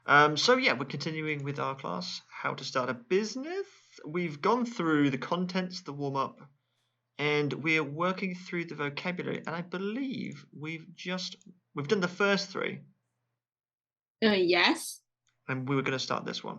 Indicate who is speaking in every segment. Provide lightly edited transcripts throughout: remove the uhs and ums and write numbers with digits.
Speaker 1: So yeah, we're continuing with our class, How to Start a Business. We've gone through the contents, the warm-up, and we're working through the vocabulary, and I believe we've done the first three,
Speaker 2: Yes,
Speaker 1: and we were going to start this one.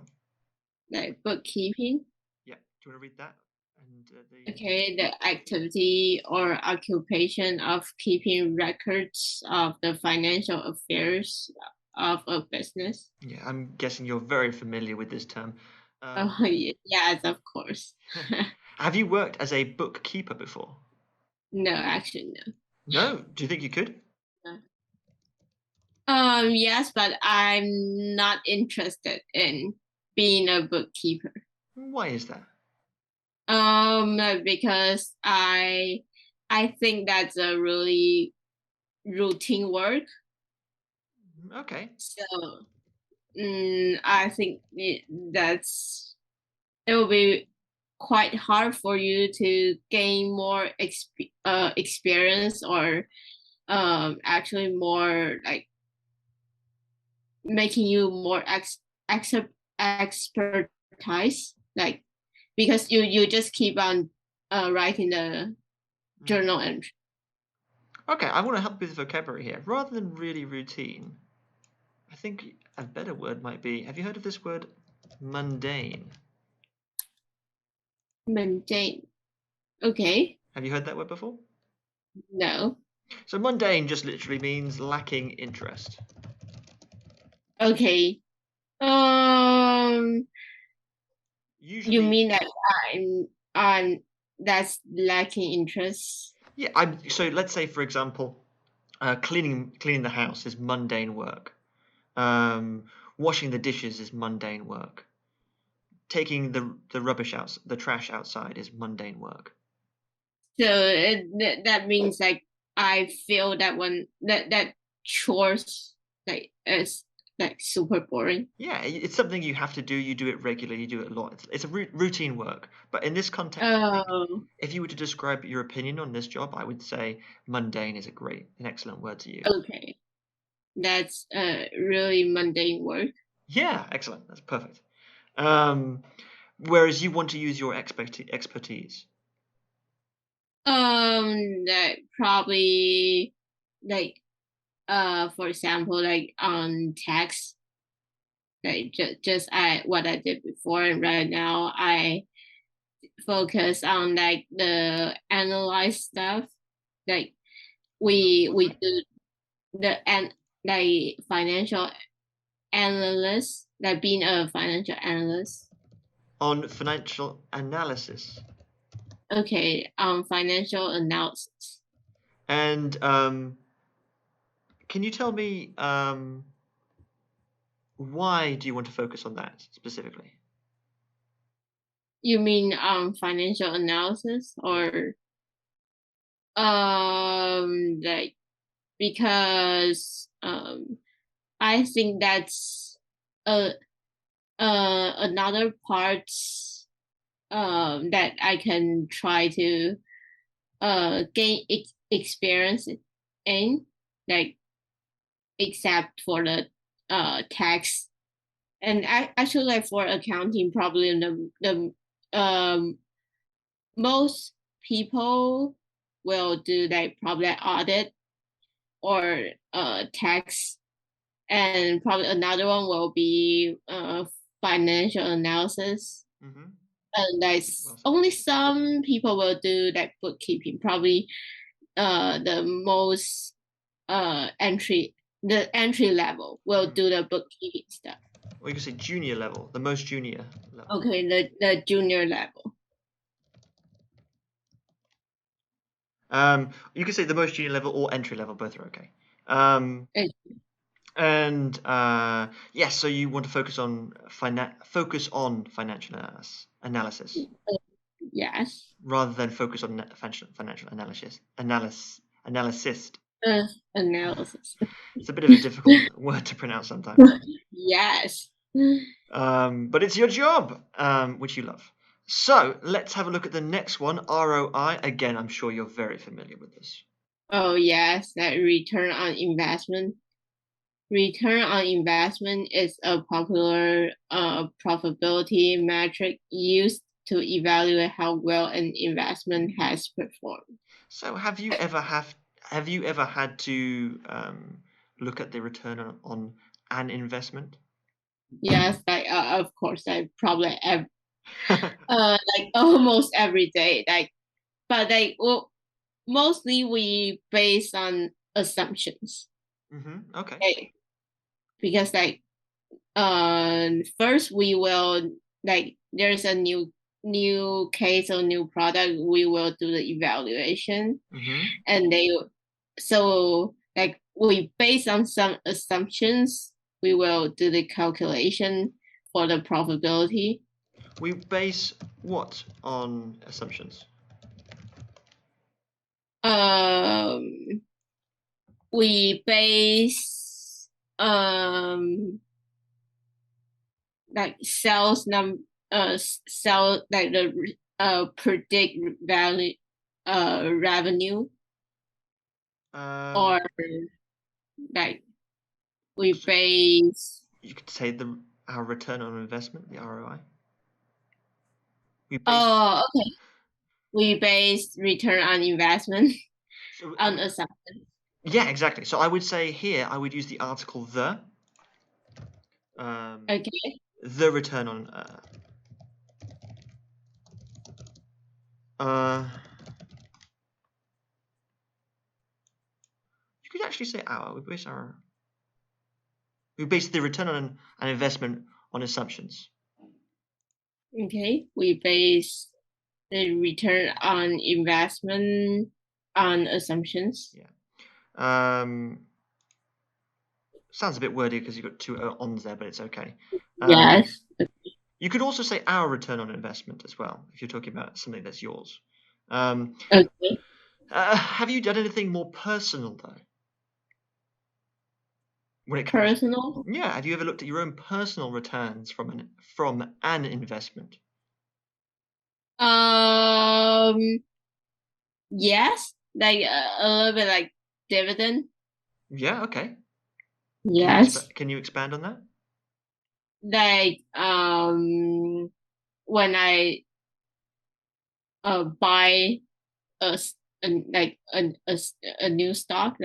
Speaker 2: like bookkeeping.
Speaker 1: Yeah, do you want to read that? And
Speaker 2: Okay, the activity or occupation of keeping records of the financial affairs of a business.
Speaker 1: yeah, I'm guessing you're very familiar with this term.
Speaker 2: Oh, yes, of course.
Speaker 1: Have you worked as a bookkeeper before?
Speaker 2: No, actually, no.
Speaker 1: No. Do you think you could?
Speaker 2: No. Yes, but I'm not interested in being a bookkeeper.
Speaker 1: Why is that?
Speaker 2: Because I think that's a really routine work.
Speaker 1: Okay.
Speaker 2: So I think it will be quite hard for you to gain more experience or actually more like making you more expertise like because you just keep on writing the
Speaker 1: Mm.
Speaker 2: journal entry.
Speaker 1: Okay, I want to help with vocabulary here. Rather than really routine, I think a better word might be, have you heard of this word mundane?
Speaker 2: Mundane. Okay.
Speaker 1: Have you heard that word before?
Speaker 2: No.
Speaker 1: So mundane just literally means lacking interest.
Speaker 2: Okay. Um, you
Speaker 1: Usually,
Speaker 2: mean that I'm that's lacking interest?
Speaker 1: yeah, so let's say for example, cleaning the house is mundane work. Um, Washing the dishes is mundane work. Taking the rubbish out, the trash outside is mundane work.
Speaker 2: So that means like I feel that that chores like is like super boring.
Speaker 1: Yeah, it's something you have to do. You do it regularly. You do it a lot. It's a routine work. But in this context, I think
Speaker 2: Oh,
Speaker 1: if you were to describe your opinion on this job, I would say mundane is an excellent word to use.
Speaker 2: okay. That's really mundane work.
Speaker 1: Yeah, excellent. That's perfect. Um, Whereas you want to use your expertise.
Speaker 2: That probably like for example like on tax like just I what I did before and right now I focus on like the analyze stuff like
Speaker 1: What,
Speaker 2: we
Speaker 1: sorry?
Speaker 2: do the and like financial analyst like being a financial analyst.
Speaker 1: On financial analysis.
Speaker 2: Okay, financial analysis.
Speaker 1: And can you tell me why do you want to focus on that specifically?
Speaker 2: You mean financial analysis
Speaker 1: Yeah.
Speaker 2: or like because I think that's uh another part that I can try to gain experience in like except for the tax and actually like for accounting probably the most people will do like probably audit or tax and probably another one will be financial analysis
Speaker 1: Mm-hmm.
Speaker 2: and
Speaker 1: Well
Speaker 2: that's
Speaker 1: said.
Speaker 2: only some people will do like bookkeeping probably the most entry level will
Speaker 1: Mm.
Speaker 2: do the bookkeeping stuff.
Speaker 1: Or you can say junior level, the most junior level.
Speaker 2: Okay, the junior level.
Speaker 1: You can say the most junior level or entry level, both are okay. Um,
Speaker 2: Uh,
Speaker 1: and yes, so you want to focus on financial analysis
Speaker 2: yes.
Speaker 1: rather than focus on financial analysis.
Speaker 2: Uh, Analysis.
Speaker 1: It's a bit of a difficult word to pronounce sometimes.
Speaker 2: Yes.
Speaker 1: But it's your job, which you love. So let's have a look at the next one, ROI. Again, I'm sure you're very familiar with this.
Speaker 2: Oh yes, that return on investment. return on investment is a popular profitability metric used to evaluate how well an investment has performed.
Speaker 1: So have you ever had to look at the return on an investment?
Speaker 2: Yes, of course, I probably like almost every day. But well, mostly we base on assumptions.
Speaker 1: Okay.
Speaker 2: Like, because first we will there's a new case or new product, we will do the evaluation,
Speaker 1: Mm-hmm.
Speaker 2: and so we base on some assumptions, we will do the calculation for the probability.
Speaker 1: We base what on assumptions?
Speaker 2: um we base sales sell the predict value revenue,
Speaker 1: Um,
Speaker 2: or like we
Speaker 1: so
Speaker 2: base
Speaker 1: you could say our return on investment, the ROI. We base
Speaker 2: okay, we base return on investment
Speaker 1: so
Speaker 2: on assumption.
Speaker 1: yeah, exactly. So I would say here I would use the article um,
Speaker 2: Okay.
Speaker 1: the return on you could actually say our. We base the return on an investment on assumptions.
Speaker 2: Okay, we base the return on investment on assumptions.
Speaker 1: Yeah. Sounds a bit wordy because you've got two ons there, but it's okay.
Speaker 2: Yes.
Speaker 1: You could also say our return on investment as well if you're talking about something that's yours. Um,
Speaker 2: Okay.
Speaker 1: have you done anything more personal though? When it comes,
Speaker 2: Personal.
Speaker 1: yeah, have you ever looked at your own personal returns from an investment?
Speaker 2: Um. Yes. A little bit like dividend.
Speaker 1: Yeah, okay.
Speaker 2: Yes.
Speaker 1: Can you expand on that?
Speaker 2: Like when I buy a new stock,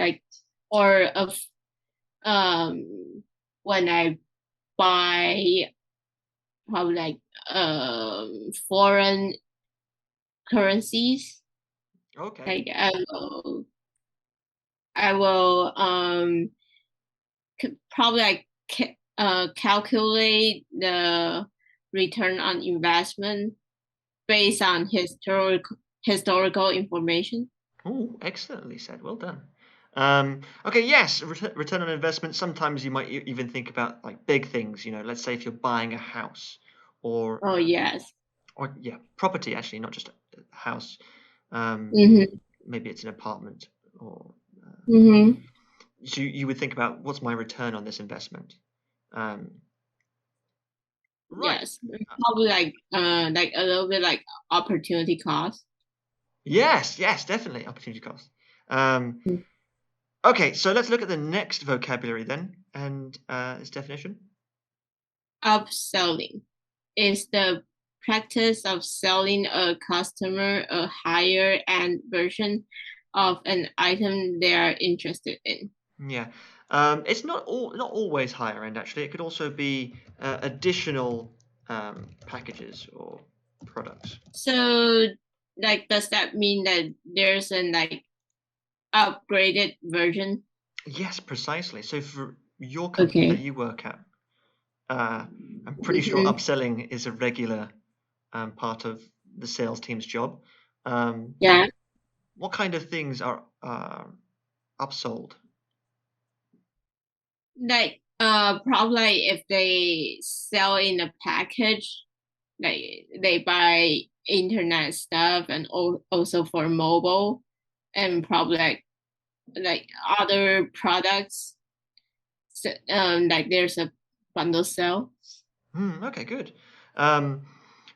Speaker 2: or um when I buy probably foreign currencies,
Speaker 1: Okay.
Speaker 2: like I will probably calculate the return on investment based on historical information.
Speaker 1: Oh, excellently said. Well done. Okay, yes, return on investment. Sometimes you might even think about like big things. You know, let's say if you're buying a house, or
Speaker 2: Oh yes.
Speaker 1: or yeah, property actually, not just a house. Um,
Speaker 2: Mm-hmm.
Speaker 1: maybe it's an apartment, or
Speaker 2: Mm-hmm.
Speaker 1: so you would think about what's my return on this investment. Um, right.
Speaker 2: Yes. Probably like a little bit like opportunity cost.
Speaker 1: Yes, yes, definitely opportunity cost. Um, okay, so let's look at the next vocabulary then, and its definition.
Speaker 2: Upselling is the practice of selling a customer a higher end version of an item they are interested in.
Speaker 1: Yeah, it's not always higher end actually. It could also be additional packages or products.
Speaker 2: So, does that mean that there's an upgraded version?
Speaker 1: Yes, precisely. So for your company that
Speaker 2: Okay.
Speaker 1: you work at, I'm pretty sure
Speaker 2: Mm-hmm.
Speaker 1: upselling is a regular part of the sales team's job. Um,
Speaker 2: Yeah.
Speaker 1: what kind of things are upsold?
Speaker 2: Probably if they sell in a package, they buy internet stuff, and also for mobile, and probably like other products. So, there's a bundle sale.
Speaker 1: Okay, good. Um,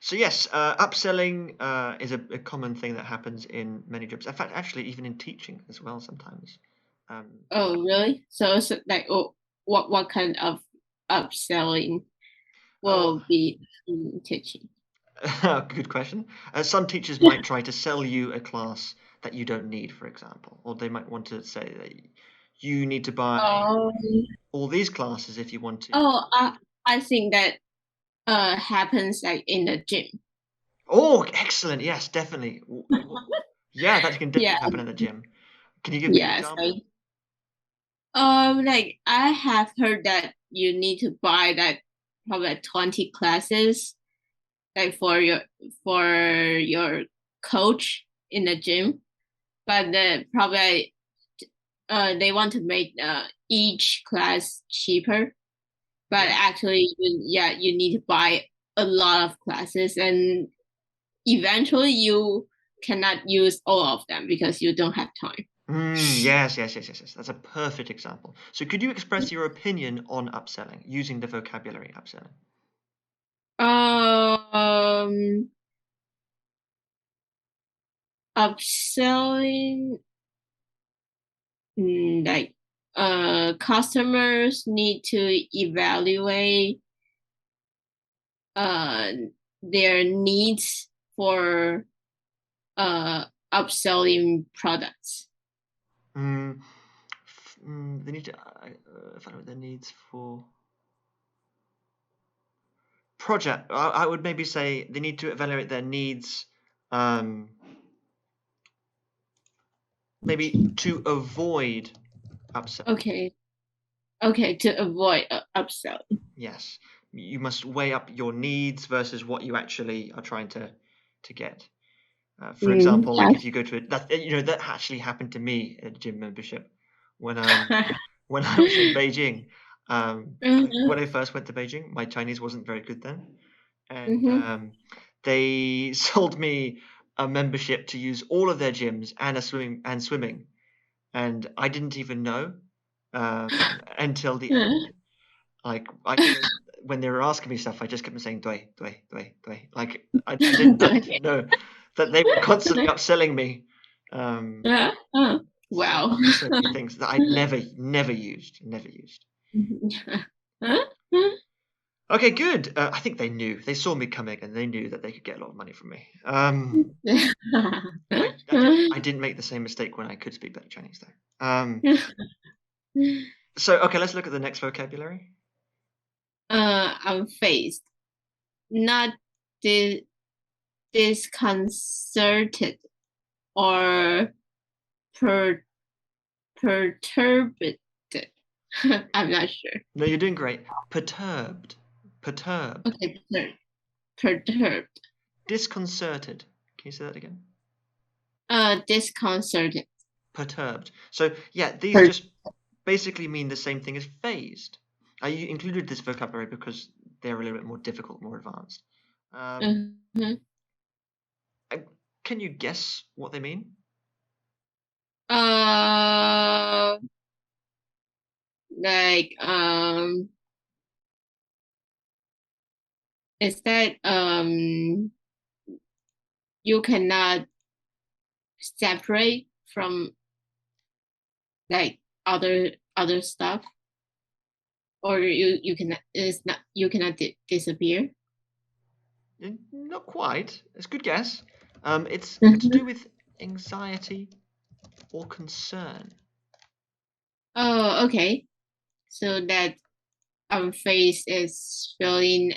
Speaker 1: so yes, upselling is a common thing that happens in many jobs. In fact, actually, even in teaching as well sometimes. Um,
Speaker 2: Oh, really? So, what kind of upselling
Speaker 1: Oh,
Speaker 2: will be in teaching?
Speaker 1: good question. Some teachers might try to sell you a class that you don't need, for example, or they might want to say that you need to buy
Speaker 2: Oh,
Speaker 1: all these classes if you want to.
Speaker 2: oh, I think that happens like in the gym.
Speaker 1: Oh, excellent. Yes, definitely. Yeah, that can
Speaker 2: Yeah,
Speaker 1: definitely happen in the gym. Can you give me an
Speaker 2: yes.
Speaker 1: example?
Speaker 2: Like I have heard that you need to buy like probably like 20 classes like for your coach in the gym, but probably they want to make each class cheaper. But
Speaker 1: Yeah.
Speaker 2: actually, yeah, you need to buy a lot of classes, and eventually you cannot use all of them because you don't have time.
Speaker 1: Yes, yes, yes, yes, yes. That's a perfect example. So could you express your opinion on upselling using the vocabulary upselling?
Speaker 2: Um, Upselling, like customers need to evaluate uh their needs for uh upselling products.
Speaker 1: Mm, they need to find out their needs for project. I would maybe say they need to evaluate their needs, um, maybe to avoid upselling.
Speaker 2: Okay, okay, to avoid upselling.
Speaker 1: Yes, you must weigh up your needs versus what you actually are trying to get. For example, like
Speaker 2: Yeah.
Speaker 1: if you go to that, that actually happened to me at a gym membership when when I was in Beijing. When I first went to Beijing, my Chinese wasn't very good then, and
Speaker 2: Mm-hmm.
Speaker 1: they sold me a membership to use all of their gyms and a swimming, and I didn't even know until the end. Like when they were asking me stuff, I just kept saying "dui, dui, dui, dui." Like I didn't know that they were constantly upselling me um,
Speaker 2: Wow.
Speaker 1: so many things that I'd never used, never used. Okay, good. I think they knew. They saw me coming, and they knew that they could get a lot of money from me. I didn't make the same mistake when I could speak better Chinese though. So okay, let's look at the next vocabulary.
Speaker 2: I'm faced, not di- disconcerted or per perturbed. I'm not sure.
Speaker 1: No, you're doing great. Perturbed, perturbed,
Speaker 2: Okay, perturbed.
Speaker 1: disconcerted. Can you say that again?
Speaker 2: Disconcerted.
Speaker 1: Perturbed. So yeah, these
Speaker 2: Per-
Speaker 1: just basically mean the same thing as phased. I included this vocabulary because they're a little bit more difficult, more advanced. Um,
Speaker 2: Mhm.
Speaker 1: uh, can you guess what they mean?
Speaker 2: Uh, like is that you cannot separate from like other stuff, or you cannot it's not you cannot disappear.
Speaker 1: Not quite. It's a good guess. It's to do
Speaker 2: Mhm.
Speaker 1: with anxiety or concern.
Speaker 2: Oh, okay. So that our face is feeling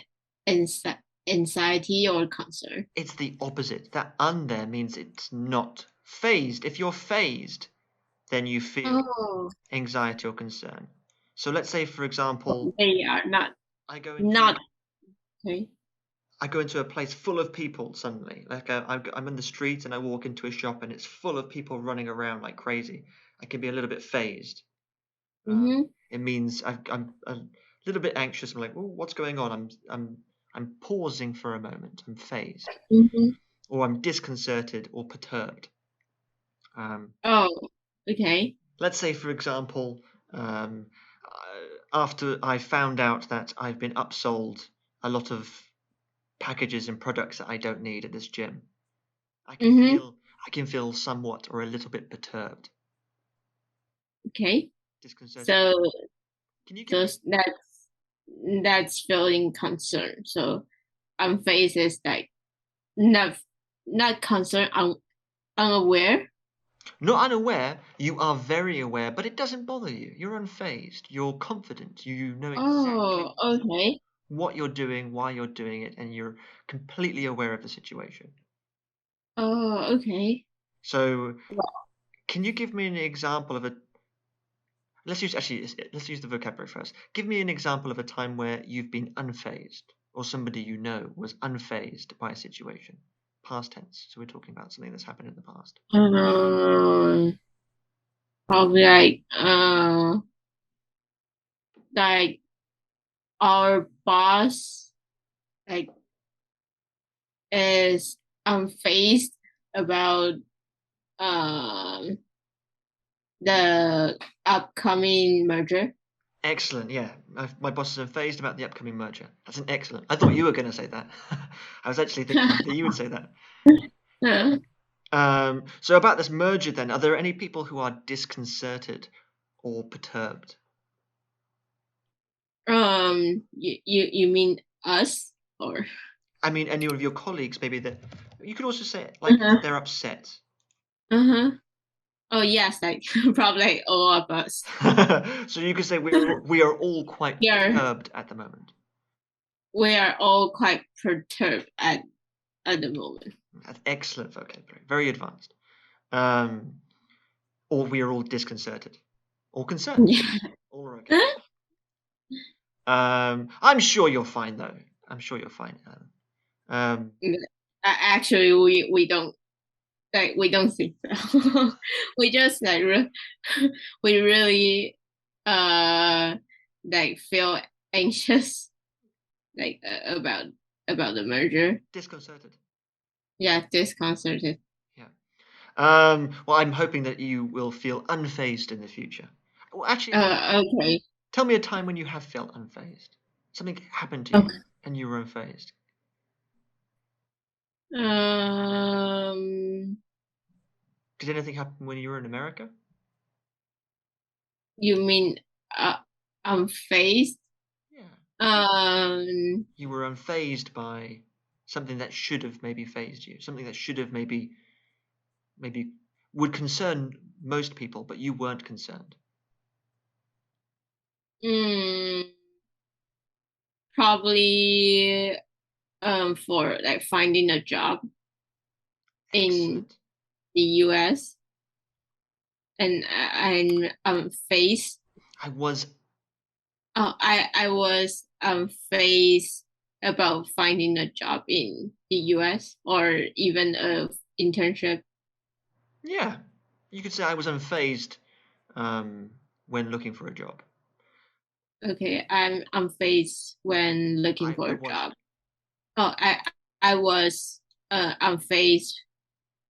Speaker 2: anxiety or concern.
Speaker 1: It's the opposite. That un there means it's not phased. If you're phased, then you feel
Speaker 2: Oh,
Speaker 1: anxiety or concern. So let's say, for example,
Speaker 2: they are not
Speaker 1: I go
Speaker 2: not
Speaker 1: into
Speaker 2: okay.
Speaker 1: I go into a place full of people suddenly. Like I'm in the street and I walk into a shop and it's full of people running around like crazy. I can be a little bit phased.
Speaker 2: Mm-hmm.
Speaker 1: It means I'm a little bit anxious. I'm like, well, what's going on? I'm pausing for a moment. I'm phased,
Speaker 2: Mm-hmm.
Speaker 1: or I'm disconcerted or perturbed. Um,
Speaker 2: Oh, okay.
Speaker 1: let's say, for example, um, after I found out that I've been upsold a lot of packages and products that I don't need at this gym, I can
Speaker 2: Mm-hmm.
Speaker 1: feel I can feel somewhat or a little bit perturbed.
Speaker 2: Okay.
Speaker 1: Disconcerted.
Speaker 2: So
Speaker 1: Can you give
Speaker 2: So
Speaker 1: me?
Speaker 2: that's feeling concerned. So unfazed is like not not concerned, unaware.
Speaker 1: Not unaware, you are very aware, but it doesn't bother you. You're unfazed. You're confident. You know
Speaker 2: Oh,
Speaker 1: exactly
Speaker 2: okay.
Speaker 1: what you're doing, why you're doing it, and you're completely aware of the situation.
Speaker 2: Oh, okay.
Speaker 1: So,
Speaker 2: Well,
Speaker 1: can you give me an example of a let's use the vocabulary first. Give me an example of a time where you've been unfazed or somebody you know was unfazed by a situation. Past tense. So we're talking about something that's happened in the past.
Speaker 2: um, probably like our boss like is unfazed about um the upcoming merger.
Speaker 1: Excellent. Yeah. My boss is unfazed about the upcoming merger. That's an excellent. I thought you were going to say that. I was actually thinking that you would say that. So about this merger then, are there any people who are disconcerted or perturbed?
Speaker 2: you mean us or?
Speaker 1: I mean, any of your colleagues, maybe that you could also say like
Speaker 2: Uh-huh.
Speaker 1: they're upset.
Speaker 2: Uh-huh. Oh yes, like probably like all of us.
Speaker 1: So you could say we are all quite
Speaker 2: We are
Speaker 1: perturbed at the moment.
Speaker 2: we are all quite perturbed at the moment.
Speaker 1: That's excellent vocabulary, very advanced. Um, or we are all disconcerted, or concerned,
Speaker 2: Yeah.
Speaker 1: all are okay. I'm sure you're fine though. I'm sure you're fine. Um,
Speaker 2: Actually, we don't think so. We just we really uh like feel anxious like about the merger.
Speaker 1: disconcerted.
Speaker 2: Yeah, disconcerted.
Speaker 1: Yeah. Well, I'm hoping that you will feel unfazed in the future. Well, actually,
Speaker 2: Okay.
Speaker 1: tell me a time when you have felt unfazed. Something happened to you
Speaker 2: Okay.
Speaker 1: and you were unfazed.
Speaker 2: Um,
Speaker 1: Did anything happen when you were in America?
Speaker 2: you mean uh, unfazed?
Speaker 1: Yeah.
Speaker 2: Um,
Speaker 1: You were unfazed by something that should have maybe phased you, something that should have maybe would concern most people, but you weren't concerned.
Speaker 2: mm, probably for like finding a job in
Speaker 1: Excellent.
Speaker 2: the US, and I'm faced.
Speaker 1: I was
Speaker 2: Oh, I was faced about finding a job in the US or even a internship.
Speaker 1: yeah. You could say I was unfazed when looking for a job.
Speaker 2: Okay, I'm faced when looking for
Speaker 1: I
Speaker 2: a
Speaker 1: was.
Speaker 2: job. Oh, I was unfazed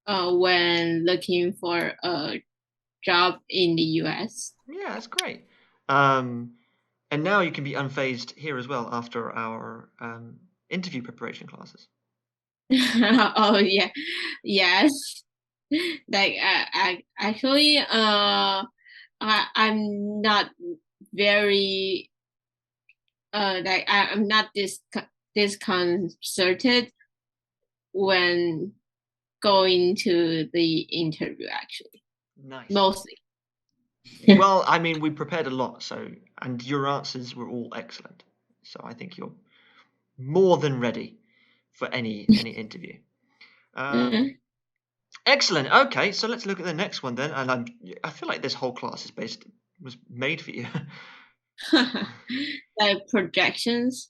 Speaker 2: when looking for a job in the US.
Speaker 1: Yeah, that's great. Um, and now you can be unfazed here as well after our interview preparation classes.
Speaker 2: Oh yeah, yes. Like I actually I'm not very like I'm not disconcerted when going to the interview actually.
Speaker 1: Nice.
Speaker 2: Mostly.
Speaker 1: Well, I mean, we prepared a lot, so and your answers were all excellent. So I think you're more than ready for any interview. Um, excellent. Okay, so let's look at the next one then. And I feel like this whole class was made for you.
Speaker 2: Like projections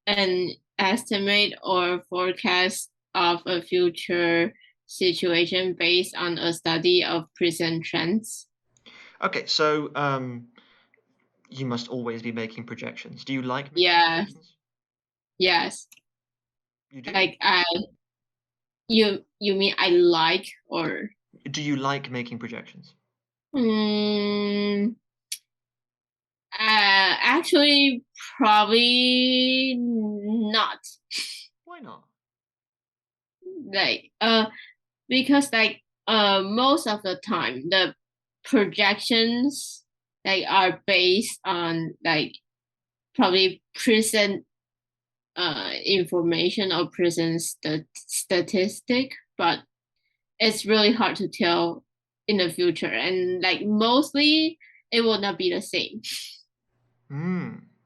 Speaker 2: and estimate or forecast of a future situation based on a study of present trends.
Speaker 1: Okay, so you must always be making projections. Do you like making
Speaker 2: Yeah,
Speaker 1: projections?
Speaker 2: yes.
Speaker 1: You do?
Speaker 2: Like you mean I like or
Speaker 1: Do you like making projections?
Speaker 2: mm, actually probably not.
Speaker 1: Why not?
Speaker 2: Like because like most of the time the projections like are based on like probably present information or present statistic, but it's really hard to tell in the future, and like mostly it will not be the same.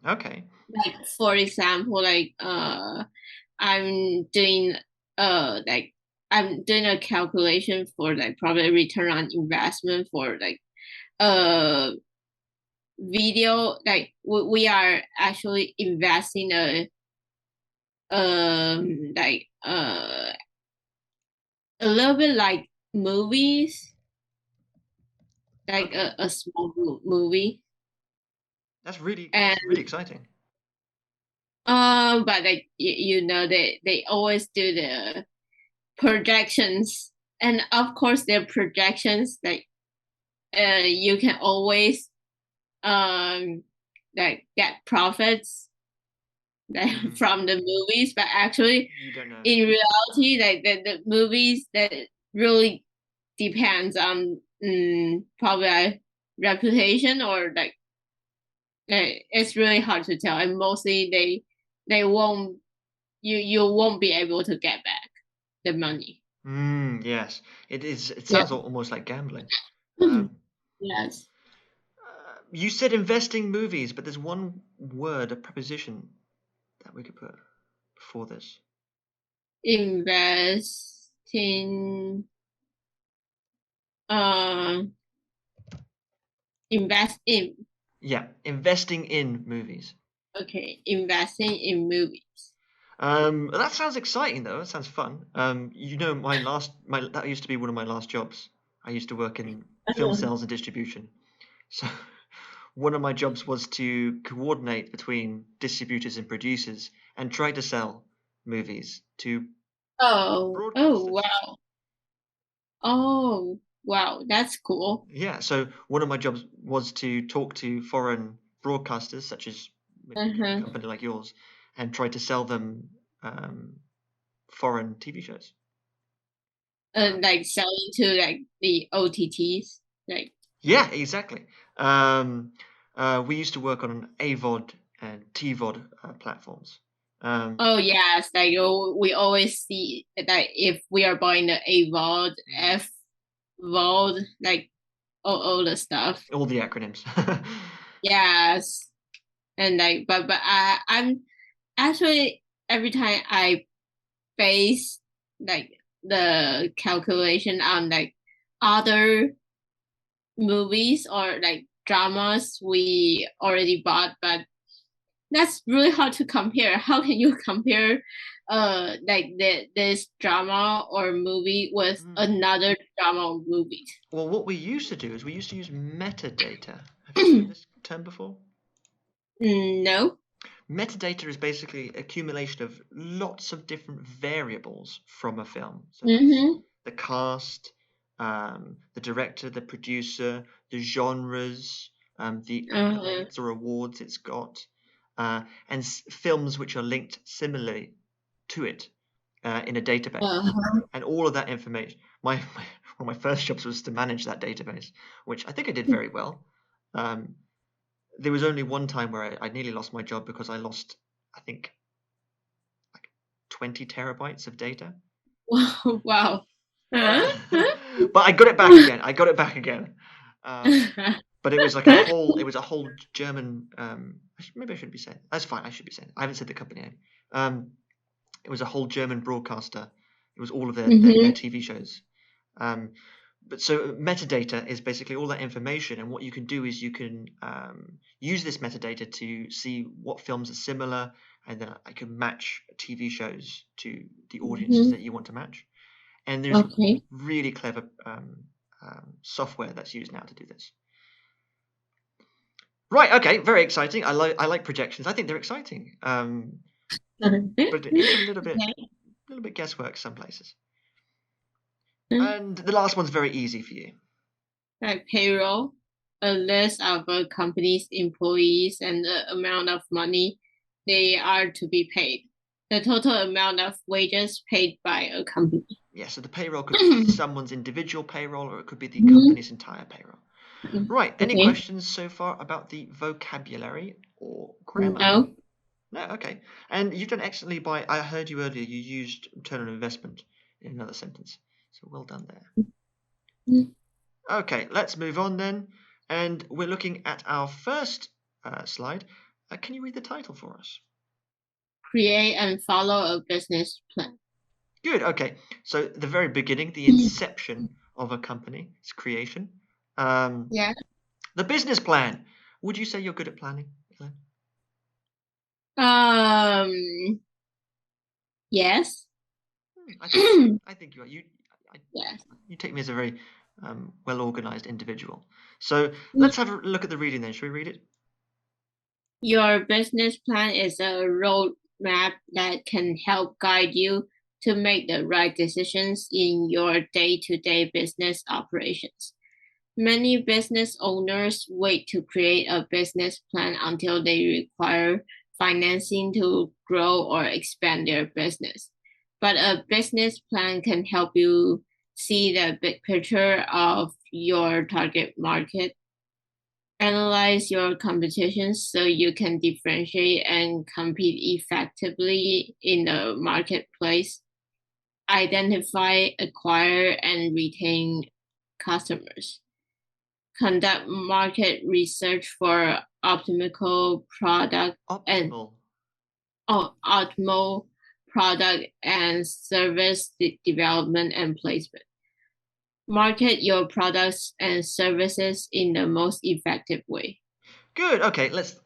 Speaker 1: Okay.
Speaker 2: Like for example, I'm doing like I'm doing a calculation for like probably return on investment for like uh video, like we are actually investing like a little bit like movies, like
Speaker 1: Okay.
Speaker 2: a small movie.
Speaker 1: That's really
Speaker 2: And
Speaker 1: exciting.
Speaker 2: but like you know they always do the projections, and of course their projections like you can always um like get profits like from the movies, but actually
Speaker 1: You don't know.
Speaker 2: in reality like the movies that really depends on probably reputation, or like it's really hard to tell, and mostly they won't, you won't be able to get back the money.
Speaker 1: Yes. It is. It
Speaker 2: Yeah.
Speaker 1: sounds almost like gambling. Um,
Speaker 2: Yes.
Speaker 1: you said investing movies, but there's one word, a preposition that we could put before this.
Speaker 2: Investing, uh invest in.
Speaker 1: Yeah, investing in movies.
Speaker 2: Okay, investing in movies.
Speaker 1: That sounds exciting though. That sounds fun. That used to be one of my last jobs. I used to work in film sales and distribution. So one of my jobs was to coordinate between distributors and producers and try to sell movies to
Speaker 2: Oh
Speaker 1: broadcasters.
Speaker 2: wow. Oh wow, that's cool.
Speaker 1: Yeah, so one of my jobs was to talk to foreign broadcasters, such as a
Speaker 2: Uh-huh.
Speaker 1: company like yours, and try to sell them foreign TV shows.
Speaker 2: And like selling to like the OTTs, like.
Speaker 1: Yeah, exactly. Um, we used to work on AVOD and TVOD platforms. Um,
Speaker 2: Oh yes, like we always see that if we are buying the AVOD,
Speaker 1: mm,
Speaker 2: FVOD, like all the stuff.
Speaker 1: all the acronyms.
Speaker 2: Yes, and like but I'm actually every time I base like the calculation on like other movies or like dramas we already bought, but that's really hard to compare. How can you compare like this drama or movie with
Speaker 1: Mm.
Speaker 2: another drama or movie?
Speaker 1: Well, what we used to do is we used to use metadata. Have you heard of this term before?
Speaker 2: No.
Speaker 1: Metadata is basically accumulation of lots of different variables from a film. So that's
Speaker 2: Mm-hmm.
Speaker 1: the cast, the director, the producer, the genres, the
Speaker 2: Uh-huh.
Speaker 1: accolades or awards it's got, and films which are linked similarly to it in a database.
Speaker 2: Uh-huh.
Speaker 1: And all of that information, one of my first jobs was to manage that database, which I think I did very well. Um, there was only one time where I nearly lost my job because I lost, I think, like 20 terabytes of data.
Speaker 2: Wow. Wow.
Speaker 1: Uh,
Speaker 2: Huh?
Speaker 1: but I got it back again. I got it back again. But it was like it was a whole German. Maybe I shouldn't be saying. That's fine. I should be saying. I haven't said the company name. It was a whole German broadcaster. It was all of their
Speaker 2: Mm-hmm.
Speaker 1: TV shows. Um, but so metadata is basically all that information, and what you can do is you can use this metadata to see what films are similar, and then I can match TV shows to the audiences
Speaker 2: Mm-hmm.
Speaker 1: that you want to match. And there's
Speaker 2: Okay.
Speaker 1: really clever software that's used now to do this. Right. Okay. Very exciting. I like projections. I think they're exciting. But it is a little bit guesswork some places.
Speaker 2: Okay.
Speaker 1: And the last one's very easy for you.
Speaker 2: Like payroll, a list of a company's employees and the amount of money they are to be paid. The total amount of wages paid by a company.
Speaker 1: Yeah, so the payroll could be someone's individual payroll or it could be the
Speaker 2: Mhm.
Speaker 1: company's entire payroll. Right. Any
Speaker 2: Okay.
Speaker 1: questions so far about the vocabulary or grammar?
Speaker 2: No.
Speaker 1: No. Okay. And you've done excellently by. I heard you earlier. You used return on investment in another sentence. So well done there. Okay. Let's move on then. And we're looking at our first slide. Can you read the title for us?
Speaker 2: Create and follow a business plan.
Speaker 1: Good. Okay. So the very beginning, the inception of a company, its creation.
Speaker 2: Yeah.
Speaker 1: The business plan. Would you say you're good at planning, Elaine?
Speaker 2: Yes.
Speaker 1: I think so. I think you are.
Speaker 2: Yes.
Speaker 1: You take me as a very well-organized individual. So let's have a look at the reading then. Should we read it?
Speaker 2: Your business plan is a roadmap that can help guide you to make the right decisions in your day-to-day business operations. Many business owners wait to create a business plan until they require financing to grow or expand their business. But a business plan can help you see the big picture of your target market, analyze your competition so you can differentiate and compete effectively in the marketplace, identify, acquire, and retain customers, conduct market research for optimal product and
Speaker 1: Optimal.
Speaker 2: optimal product and service development and placement. Market your products and services in the most effective way.
Speaker 1: Good. Okay, let's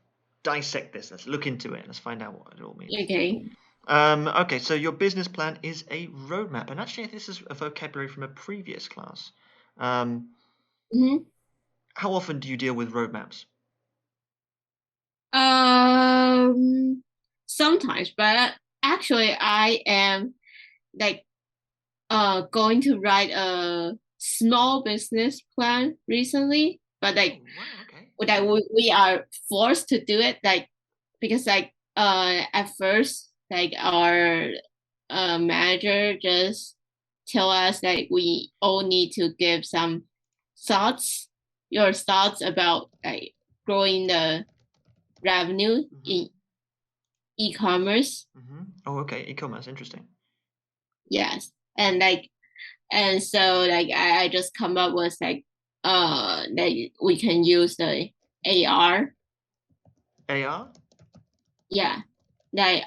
Speaker 1: dissect this. Let's look into it. Let's find out what it all means.
Speaker 2: Okay.
Speaker 1: Okay, so your business plan is a roadmap, and actually, this is a vocabulary from a previous class.
Speaker 2: Mm-hmm.
Speaker 1: How often do you deal with roadmaps?
Speaker 2: Sometimes, but actually I am like going to write a small business plan recently, but like
Speaker 1: Oh, wow. Okay.
Speaker 2: that we are forced to do it like because like at first like our manager just tell us that we all need to give some your thoughts about like growing the revenue
Speaker 1: Mm-hmm.
Speaker 2: in e-commerce.
Speaker 1: Mm-hmm. Oh, okay. E-commerce. Interesting.
Speaker 2: Yes. And like and so like I just come up with like that we can use the AR.
Speaker 1: AR?
Speaker 2: Yeah. Like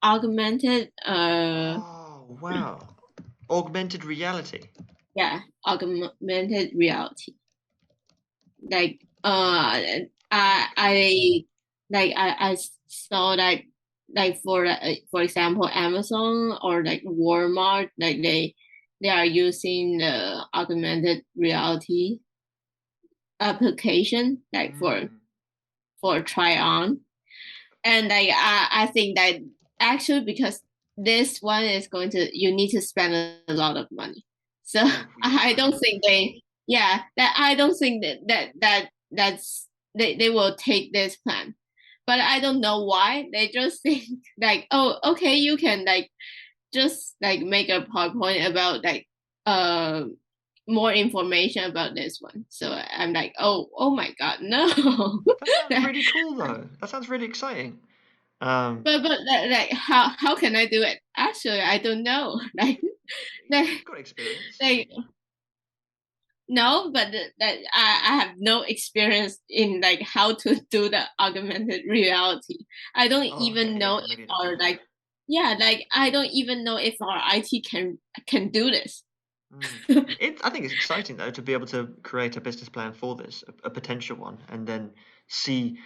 Speaker 2: augmented
Speaker 1: Oh, wow. Augmented reality.
Speaker 2: yeah, augmented reality. Like I like I saw like for example Amazon or like Walmart like they are using the augmented reality application like
Speaker 1: Mm.
Speaker 2: for try on, and like I think that actually because this one is going to you need to spend a lot of money, so
Speaker 1: Oh, yeah,
Speaker 2: I
Speaker 1: I
Speaker 2: don't think
Speaker 1: imagine.
Speaker 2: they yeah that I don't think that's they will take this plan, but I don't know why they just think like oh okay you can like just like make a PowerPoint about like uh more information about this one. So I'm like, oh my god, no.
Speaker 1: That sounds really cool, though. That sounds really exciting. Um,
Speaker 2: But like how can I do it? Actually, I don't know. Like
Speaker 1: you've got experience.
Speaker 2: like no, but that I have no experience in like how to do the augmented reality. I don't
Speaker 1: Oh,
Speaker 2: even
Speaker 1: okay.
Speaker 2: know
Speaker 1: Yeah,
Speaker 2: if
Speaker 1: maybe not.
Speaker 2: our like yeah like I don't even know if our IT can do this.
Speaker 1: Mm. I think it's exciting though to be able to create a business plan for this, a potential one, and then see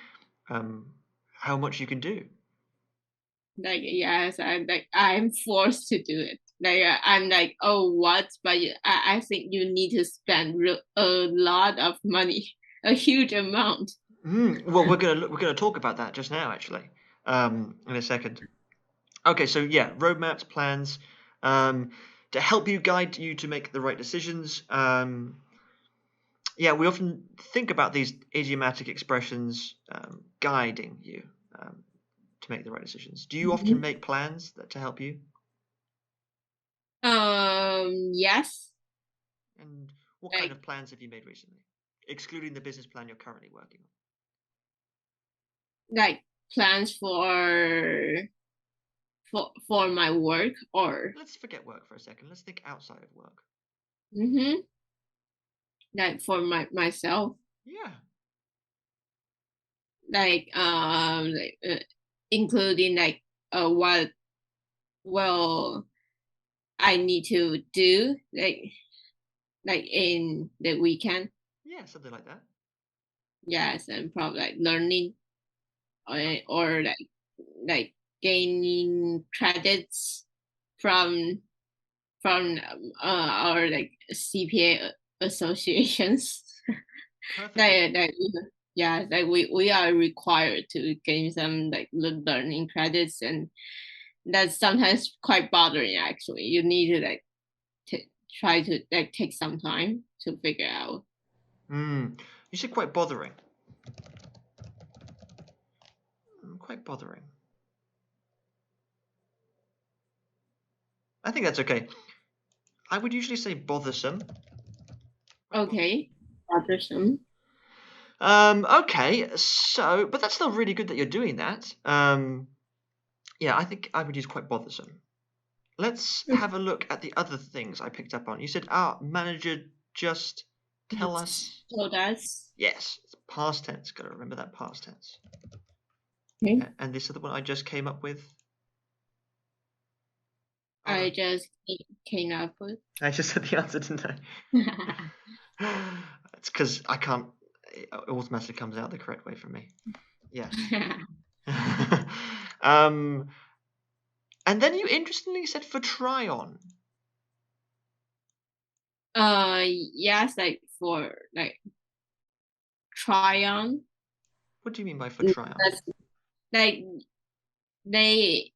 Speaker 1: um, how much you can do.
Speaker 2: Like yes I'm forced to do it like I'm like oh what but I think you need to spend a lot of money a huge amount.
Speaker 1: Well, we're gonna talk about that just now, actually, in a second. Okay, so yeah, roadmaps, plans, um, to help you guide you to make the right decisions. Yeah, we often think about these idiomatic expressions guiding you to make the right decisions. Do you often
Speaker 2: Mhm.
Speaker 1: make plans to help you?
Speaker 2: Yes.
Speaker 1: And what kind
Speaker 2: Like
Speaker 1: of plans have you made recently? excluding the business plan you're currently working on.
Speaker 2: Like plans for my work or
Speaker 1: Let's forget work for a second. Let's think outside of work.
Speaker 2: like for myself,
Speaker 1: Yeah.
Speaker 2: like including like what will I need to do like in the weekend.
Speaker 1: Yeah, something like that.
Speaker 2: Yes, and probably like learning or like gaining credits from our like CPA associations.
Speaker 1: Perfectly.
Speaker 2: Yeah, like we are required to gain some like learning credits, and that's sometimes quite bothering. Actually, you need to like try to like take some time to figure out.
Speaker 1: You said quite bothering. Quite bothering. I think that's okay. I would usually say bothersome.
Speaker 2: Okay, bothersome.
Speaker 1: Okay, so, but that's still really good that you're doing that. Yeah, I think I would use quite bothersome. Let's have a look at the other things I picked up on. You said our manager just tell us.
Speaker 2: So that's
Speaker 1: Yes, it's past tense. Got to remember that past tense.
Speaker 2: okay.
Speaker 1: And this other one I just came up with. Oh,
Speaker 2: I
Speaker 1: no.
Speaker 2: just came up with.
Speaker 1: I just said the answer, didn't I? It's because I can't. It automatically comes out the correct way for me. Yes. And then you interestingly said for try on.
Speaker 2: Yes, like for like try on.
Speaker 1: What do you mean by for try on?
Speaker 2: That's like they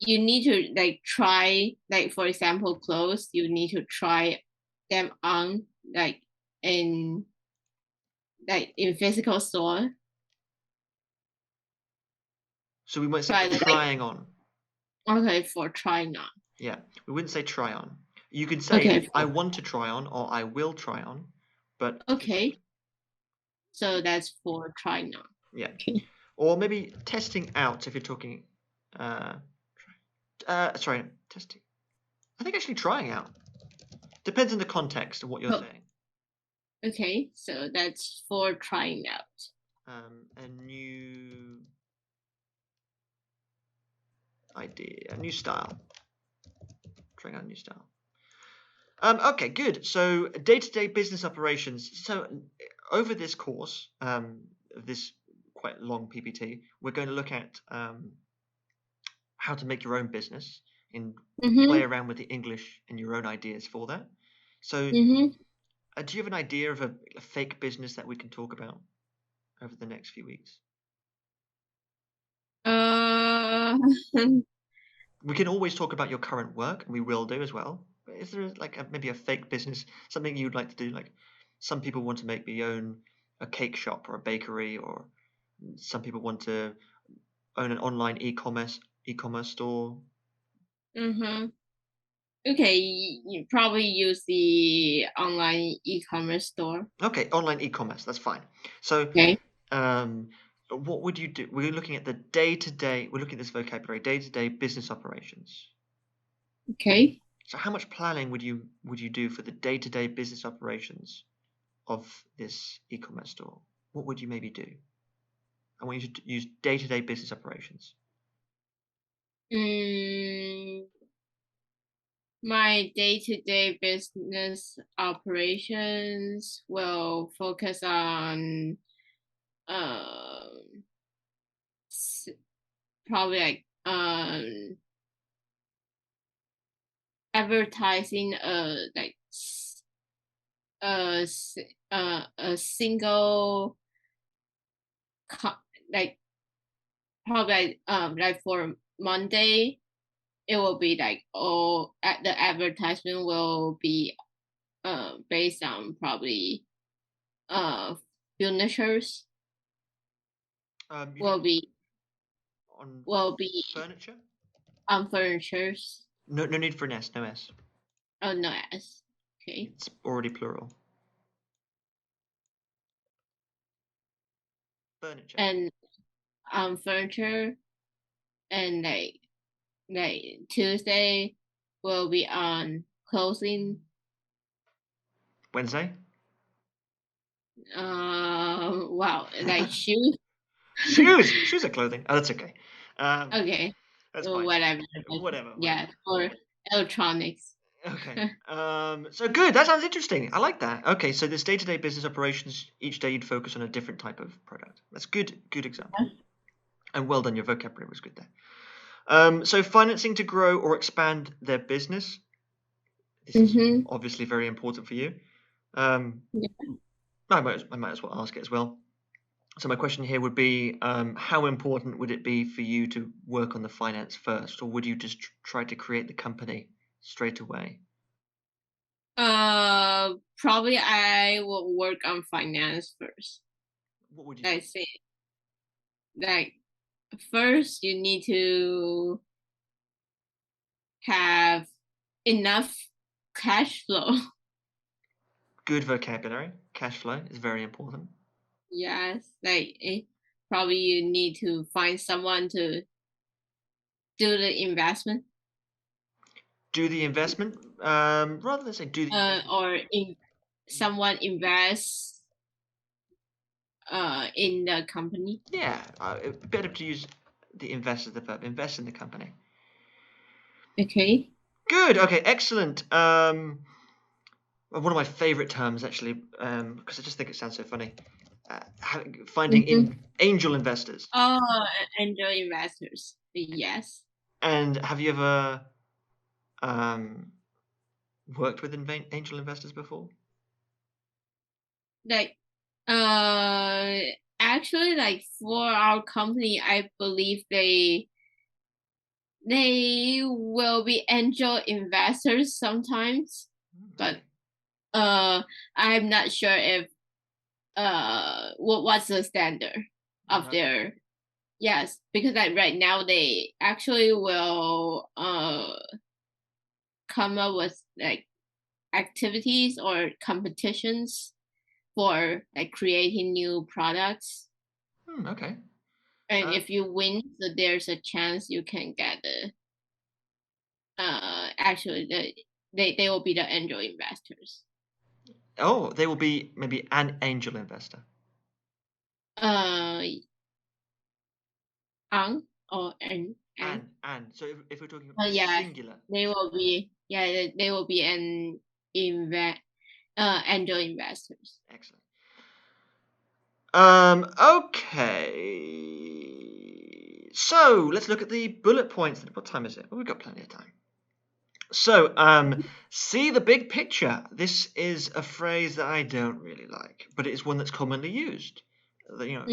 Speaker 2: you need to like try, like for example clothes, you need to try them on in like in physical store.
Speaker 1: So we might say
Speaker 2: But
Speaker 1: for trying on.
Speaker 2: okay, for trying on.
Speaker 1: Yeah, we wouldn't say try on. You could say
Speaker 2: Okay.
Speaker 1: I want to try on or I will try on, but
Speaker 2: Okay. So that's for trying on.
Speaker 1: yeah.
Speaker 2: Okay.
Speaker 1: Or maybe testing out if you're talking. Sorry, testing. I think actually trying out depends on the context of what you're
Speaker 2: Oh,
Speaker 1: saying.
Speaker 2: okay, so that's for trying out.
Speaker 1: A new idea, a new style. Trying out a new style. Okay, good. So day-to-day business operations. So over this course, this quite long PPT, we're going to look at how to make your own business and play around with the English and your own ideas for that. So, do you have an idea of a fake business that we can talk about over the next few weeks? We can always talk about your current work, and we will do as well. But is there like maybe a fake business, something you'd like to do? Like some people want to maybe own a cake shop or a bakery, or some people want to own an online e-commerce store.
Speaker 2: Okay, you probably use the online e-commerce store.
Speaker 1: Okay, online e-commerce, that's fine. So,
Speaker 2: Okay.
Speaker 1: what would you do? We're looking at the day-to-day. We're looking at this vocabulary, day-to-day business operations.
Speaker 2: Okay.
Speaker 1: So, how much planning would you do for the day-to-day business operations of this e-commerce store? What would you maybe do? I want you to use day-to-day business operations.
Speaker 2: My day-to-day business operations will focus on probably like advertising a single like probably like for Monday it will be like the advertisement will be based on probably furnitures will be
Speaker 1: on furniture.
Speaker 2: On furnitures.
Speaker 1: No need for an S. No S.
Speaker 2: Oh no S. Okay.
Speaker 1: It's already plural. Furniture.
Speaker 2: and furniture, and Tuesday will be on clothing.
Speaker 1: Wednesday.
Speaker 2: Wow, like shoes.
Speaker 1: Shoes are clothing. Oh, that's okay.
Speaker 2: Okay,
Speaker 1: That's
Speaker 2: or
Speaker 1: fine.
Speaker 2: whatever.
Speaker 1: Whatever.
Speaker 2: Yeah, or electronics.
Speaker 1: Okay. So good. That sounds interesting. I like that. Okay. So this day-to-day business operations, each day you'd focus on a different type of product. That's good. Good example. And well done. Your vocabulary was good there. So financing to grow or expand their business. This is obviously very important for you.
Speaker 2: Yeah.
Speaker 1: I might as well ask it as well. So my question here would be, how important would it be for you to work on the finance first, or would you just try to create the company straight away?
Speaker 2: Probably I will work on finance first.
Speaker 1: What would you
Speaker 2: I
Speaker 1: do?
Speaker 2: say, like, first you need to have enough cash flow.
Speaker 1: Good vocabulary. Cash flow is very important.
Speaker 2: Yes, probably you need to find someone to do the investment,
Speaker 1: Do the investment, rather than say do the investment.
Speaker 2: or someone invest in the company.
Speaker 1: Yeah, better to use the invest as the verb. Invest in the company.
Speaker 2: Okay.
Speaker 1: Good. Okay. Excellent. One of my favorite terms, actually, because I just think it sounds so funny. Finding angel investors.
Speaker 2: Oh, angel investors. Yes.
Speaker 1: And have you ever worked with angel investors before?
Speaker 2: Like, uh, actually, like for our company, I believe they will be angel investors sometimes, but I'm not sure if what's the standard of their. Yes, because like right now they actually will come up with like activities or competitions for like creating new products.
Speaker 1: Okay.
Speaker 2: And if you win, so there's a chance you can get the actually they will be the angel investors.
Speaker 1: Oh, they will be maybe an angel investor.
Speaker 2: Uh, ang or an.
Speaker 1: And. So if we're talking about
Speaker 2: Yeah,
Speaker 1: singular.
Speaker 2: they will be an angel investors.
Speaker 1: Excellent. Okay. So let's look at the bullet points. What time is it? Well, we've got plenty of time. So, see the big picture. This is a phrase that I don't really like, but it is one that's commonly used. You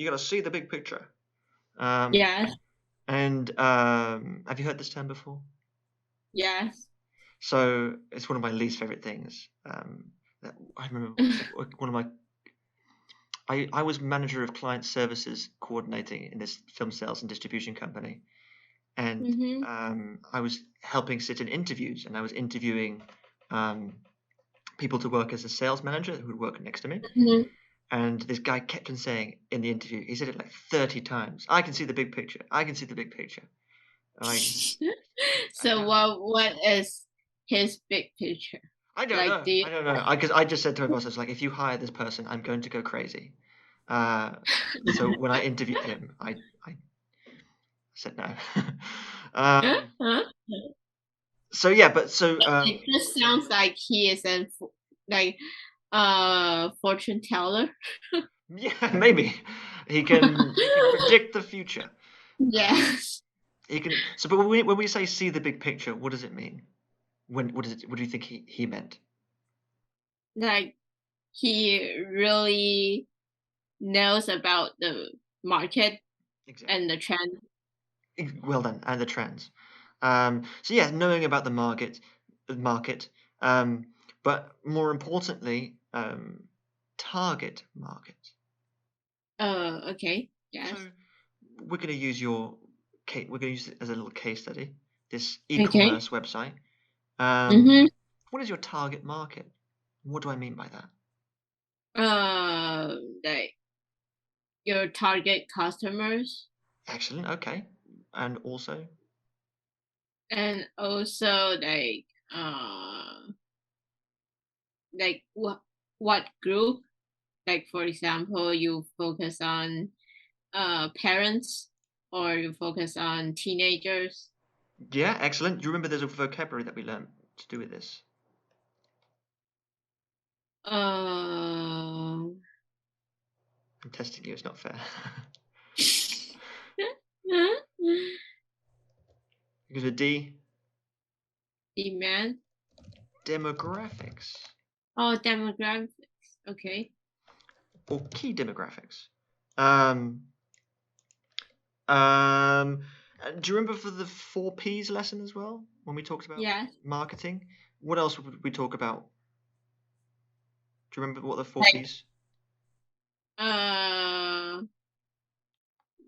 Speaker 1: got to see the big picture.
Speaker 2: Yes.
Speaker 1: And have you heard this term before?
Speaker 2: Yes.
Speaker 1: So it's one of my least favorite things. That I remember one of my. I was manager of client services coordinating in this film sales and distribution company, and I was helping sit in interviews, and I was interviewing people to work as a sales manager who would work next to me. And this guy kept on saying in the interview, he said it like 30 times, I can see the big picture. I can see the big picture.
Speaker 2: So what is his big picture?
Speaker 1: I don't know. I don't know. Because I just said to my boss, I was like, if you hire this person, I'm going to go crazy. So when I interviewed him, I said no. So yeah, but so
Speaker 2: it just sounds like he is a fortune teller.
Speaker 1: Yeah, maybe he can predict the future.
Speaker 2: Yes.
Speaker 1: He can. So, but when we say see the big picture, what does it mean? What do you think he meant?
Speaker 2: Like he really knows about the market and the trend.
Speaker 1: Well done, and the trends. So yeah, knowing about the market, but more importantly, target market.
Speaker 2: Okay. Yes.
Speaker 1: So we're going to use we're going to use it as a little case study. This e-commerce website. What is your target market? What do I mean by that?
Speaker 2: Like your target customers,
Speaker 1: Excellent. Okay. And also,
Speaker 2: and also what group. Like for example, you focus on parents or you focus on teenagers.
Speaker 1: yeah, excellent. Do you remember there's a vocabulary that we learned to do with this?
Speaker 2: Um,
Speaker 1: I'm testing you. It's not fair. Because a D,
Speaker 2: demand.
Speaker 1: demographics
Speaker 2: Oh, demographics. Okay.
Speaker 1: or key demographics. Um, do you remember for the 4Ps lesson as well when we talked about
Speaker 2: Yes.
Speaker 1: marketing? What else would we talk about? Do you remember what the four
Speaker 2: Like
Speaker 1: Ps?
Speaker 2: uh,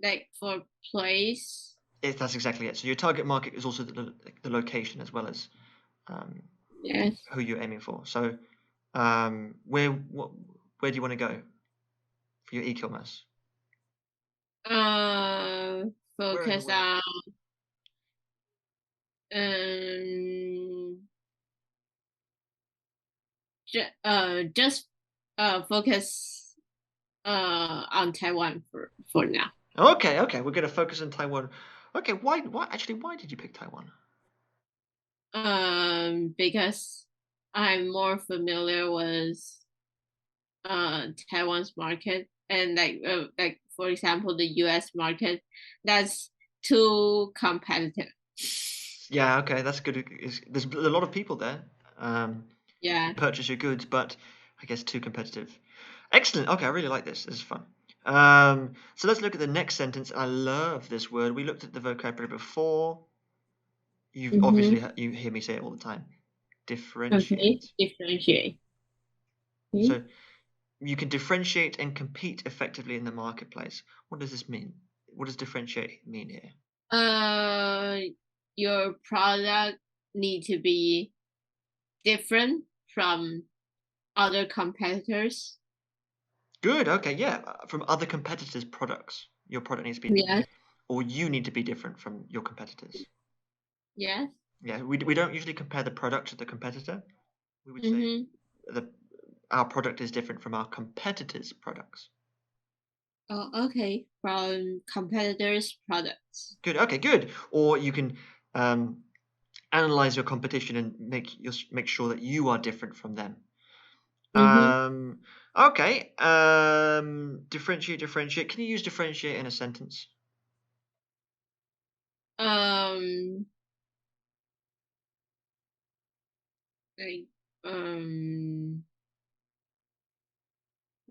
Speaker 2: like for place.
Speaker 1: That's exactly it. So your target market is also the location as well as um,
Speaker 2: Yes.
Speaker 1: who you're aiming for. So where do you want to go for your e-commerce?
Speaker 2: Uh,
Speaker 1: Where in the
Speaker 2: focus
Speaker 1: world?
Speaker 2: on um, just focus on Taiwan for now.
Speaker 1: Okay, we're going to focus on Taiwan. Okay, why did you pick Taiwan?
Speaker 2: Because I'm more familiar with Taiwan's market, and like for example the US market, that's too competitive.
Speaker 1: Yeah, okay, that's good. There's a lot of people there to
Speaker 2: Yeah.
Speaker 1: purchase your goods, but I guess too competitive. Excellent. Okay, I really like this. This is fun. So let's look at the next sentence. I love this word. We looked at the vocabulary before. You've obviously
Speaker 2: Mm-hmm.
Speaker 1: you hear me say it all the time.
Speaker 2: Okay.
Speaker 1: Differentiate.
Speaker 2: Differentiate. Okay.
Speaker 1: So you can differentiate and compete effectively in the marketplace. What does this mean? What does differentiate mean here?
Speaker 2: Uh, your product need to be different from other competitors.
Speaker 1: Good. Okay. Yeah. From other competitors' products, your product needs to be,
Speaker 2: Yes.
Speaker 1: or you need to be different from your competitors.
Speaker 2: Yes.
Speaker 1: Yeah. We don't usually compare the product to the competitor. We would say
Speaker 2: Mm-hmm.
Speaker 1: the our product is different from our competitors' products.
Speaker 2: Oh, okay. From competitors' products.
Speaker 1: Good. Okay. Good. Or you can um, analyze your competition and make sure that you are different from them.
Speaker 2: Mm-hmm.
Speaker 1: Okay. Differentiate. Can you use differentiate in a sentence?
Speaker 2: Um, like um,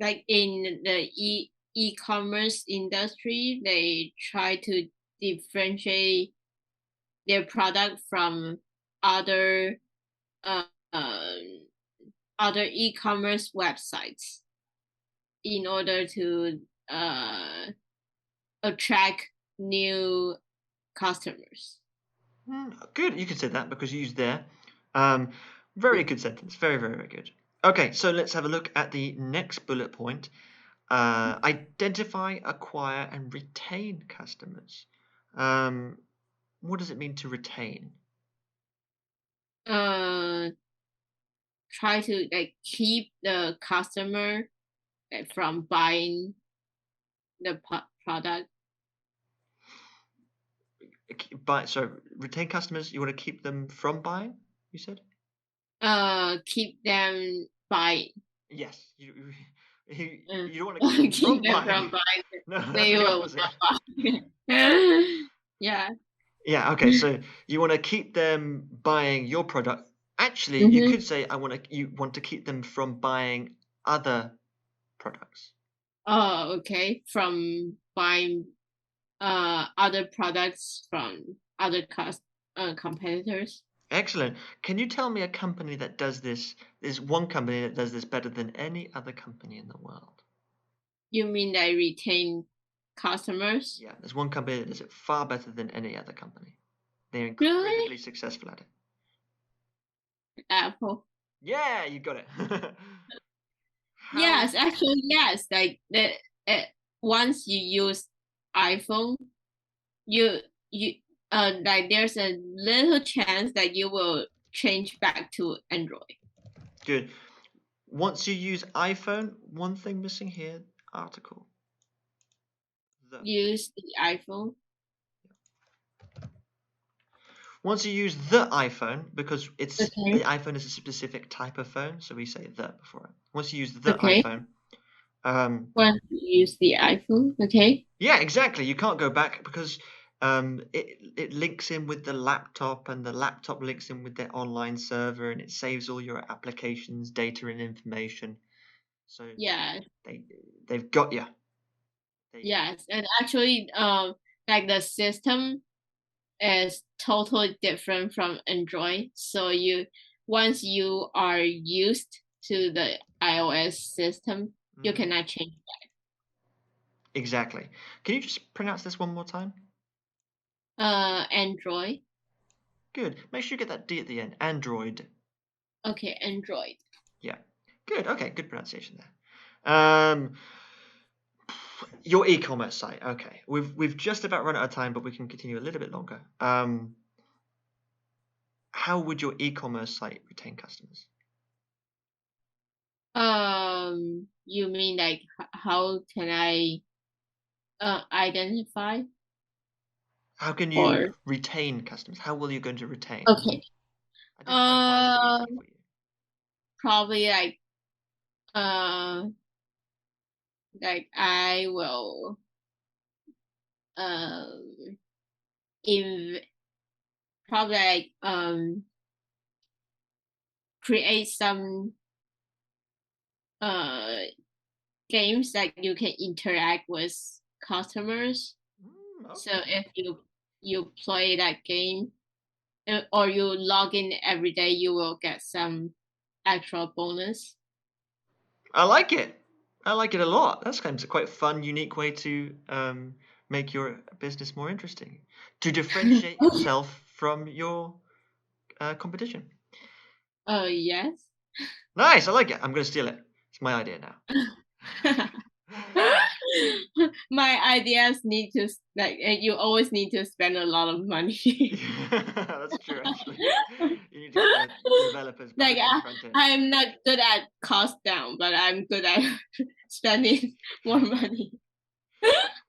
Speaker 2: like in the e-commerce industry, they try to differentiate their product from other uh, um, other e-commerce websites in order to attract new customers.
Speaker 1: Good. You can say that because you used there. Um, very good sentence. Very, very, very good. Okay, so let's have a look at the next bullet point. Identify, acquire, and retain customers. Um, what does it mean to retain?
Speaker 2: Uh, try to like keep the customer from buying the product.
Speaker 1: So retain customers. You want to keep them from buying. You said.
Speaker 2: Keep them buying.
Speaker 1: Yes. You,
Speaker 2: Uh,
Speaker 1: you don't want to keep them
Speaker 2: keep
Speaker 1: from
Speaker 2: them
Speaker 1: buying.
Speaker 2: from buying.
Speaker 1: No, that's
Speaker 2: They
Speaker 1: the
Speaker 2: will
Speaker 1: opposite.
Speaker 2: not buy. Yeah.
Speaker 1: Yeah, okay, so you want to keep them buying your product. Actually, you
Speaker 2: Mm-hmm.
Speaker 1: could say you want to keep them from buying other products.
Speaker 2: Oh, okay. From buying other products from other competitors.
Speaker 1: Excellent. Can you tell me a company that does this? There's one company that does this better than any other company in the world.
Speaker 2: You mean they retain customers?
Speaker 1: Yeah, there's one company that does it far better than any other company. They're
Speaker 2: Really?
Speaker 1: incredibly successful at it.
Speaker 2: Apple.
Speaker 1: Yeah, you got it. How?
Speaker 2: Yes, actually, yes. Like the uh, once you use iPhone, you you like there's a little chance that you will change back to Android.
Speaker 1: Good. Once you use iPhone, one thing missing here, article. The.
Speaker 2: Use the iPhone.
Speaker 1: Once you use the iPhone, because the
Speaker 2: Okay.
Speaker 1: iPhone is a specific type of phone, so we say the before it. Once you use the
Speaker 2: Okay.
Speaker 1: iPhone,
Speaker 2: Once you use the iPhone. Okay.
Speaker 1: yeah, exactly. You can't go back because it links in with the laptop, and the laptop links in with their online server, and it saves all your applications, data, and information. So
Speaker 2: Yeah.
Speaker 1: they've got you.
Speaker 2: Yes. And actually, like the system is totally different from Android. So once you are used to the iOS system, you
Speaker 1: Mhm.
Speaker 2: cannot change
Speaker 1: Exactly. Can you just pronounce this one more time?
Speaker 2: that. Android.
Speaker 1: Good. Make sure you get that D at the end. Android.
Speaker 2: Okay, Android.
Speaker 1: Yeah. Good. Okay. Good pronunciation there. Your e-commerce site. Okay. We've just about run out of time, but we can continue a little bit longer. How would your e-commerce site retain customers?
Speaker 2: You mean like how can I identify
Speaker 1: How can you
Speaker 2: or
Speaker 1: retain customers? How will you going to retain?
Speaker 2: okay.
Speaker 1: Identify is a bit easier
Speaker 2: Um,
Speaker 1: for you.
Speaker 2: Probably uh like I will um in probably create some uh games that you can interact with customers. So
Speaker 1: Okay.
Speaker 2: if you play that game or you log in every day, you will get some extra bonus.
Speaker 1: I like it. I like it a lot. That's kind of quite a fun, unique way to make your business more interesting, to differentiate yourself from your competition.
Speaker 2: Oh yes.
Speaker 1: Nice. I like it. I'm going to steal it. It's my idea now.
Speaker 2: My ideas need to you always need to spend a lot of money.
Speaker 1: That's true, actually. You need to get the developers
Speaker 2: Like
Speaker 1: back on the front end.
Speaker 2: I'm not good at cost down, but I'm good at spending more money.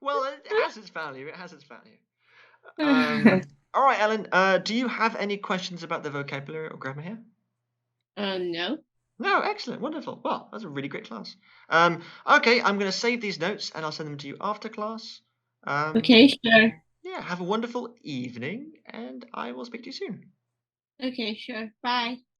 Speaker 1: Well, it has its value. It has its value. All right, Ellen. Do you have any questions about the vocabulary or grammar here?
Speaker 2: No.
Speaker 1: No, excellent, wonderful. Well, that's a really great class. Okay, I'm going to save these notes and I'll send them to you after class.
Speaker 2: Okay, sure.
Speaker 1: Yeah, have a wonderful evening, and I will speak to you soon.
Speaker 2: Okay, sure. Bye.